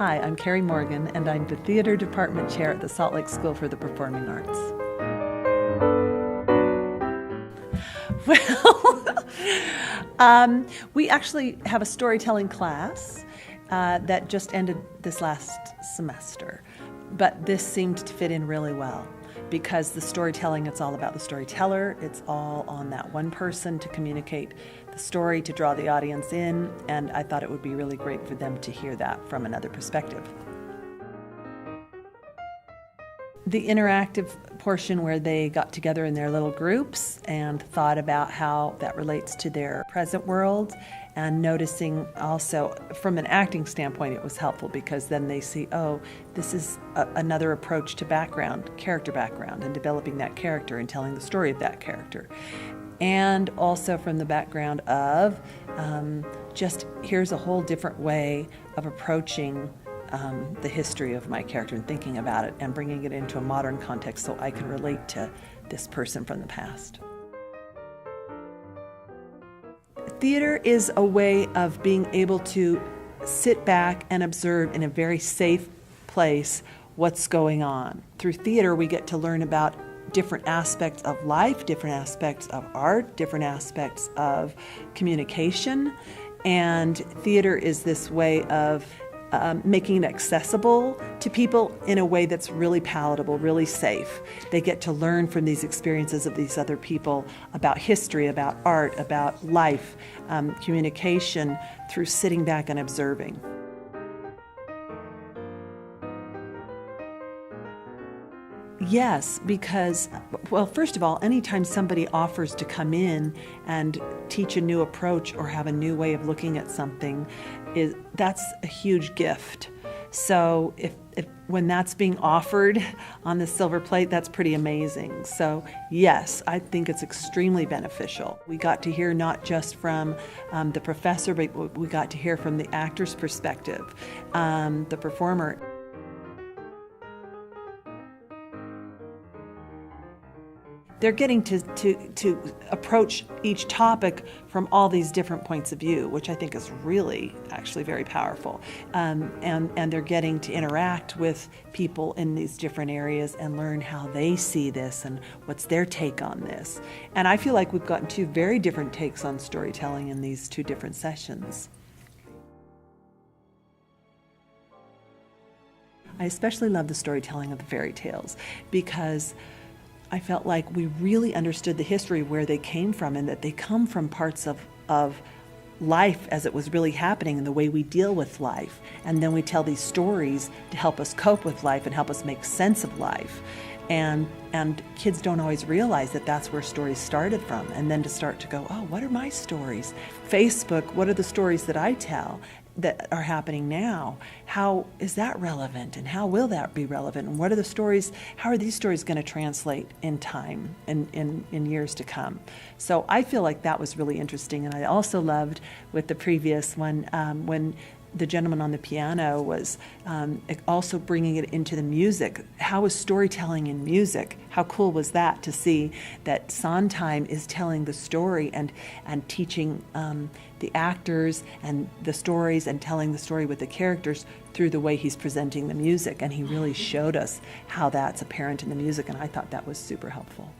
Hi, I'm Carrie Morgan, and I'm the Theater Department Chair at the Salt Lake School for the Performing Arts. Well, we actually have a storytelling class that just ended this last semester, but this seemed to fit in really well because the storytelling, it's all about the storyteller. It's all on that one person to communicate the story, to draw the audience in, and I thought it would be really great for them to hear that from another perspective. The interactive portion where they got together in their little groups and thought about how that relates to their present world, and noticing also from an acting standpoint it was helpful because then they see, oh, this is another approach to character background, and developing that character and telling the story of that character. And also from the background of just here's a whole different way of approaching the history of my character and thinking about it and bringing it into a modern context so I can relate to this person from the past. Theater is a way of being able to sit back and observe in a very safe place what's going on. Through theater, we get to learn about different aspects of life, different aspects of art, different aspects of communication, and theater is this way of making it accessible to people in a way that's really palatable, really safe. They get to learn from these experiences of these other people about history, about art, about life, communication, through sitting back and observing. Yes, because, well, first of all, anytime somebody offers to come in and teach a new approach or have a new way of looking at something, that's a huge gift. So if when that's being offered on the silver plate, that's pretty amazing. So yes, I think it's extremely beneficial. We got to hear not just from the professor, but we got to hear from the actor's perspective, the performer. They're getting to approach each topic from all these different points of view, which I think is really actually very powerful. And they're getting to interact with people in these different areas and learn how they see this and what's their take on this. And I feel like we've gotten two very different takes on storytelling in these two different sessions. I especially love the storytelling of the fairy tales because I felt like we really understood the history where they came from, and that they come from parts of life as it was really happening and the way we deal with life. And then we tell these stories to help us cope with life and help us make sense of life. And kids don't always realize that that's where stories started from. And then to start to go, oh, what are my stories? Facebook, what are the stories that I tell that are happening now? How is that relevant, and how will that be relevant, and what are the stories, how are these stories going to translate in time and in years to come? So I feel like that was really interesting. And I also loved with the previous one when the gentleman on the piano was also bringing it into the music. How is storytelling in music? How cool was that to see that Sondheim is telling the story and teaching the actors and the stories and telling the story with the characters through the way he's presenting the music. And he really showed us how that's apparent in the music, and I thought that was super helpful.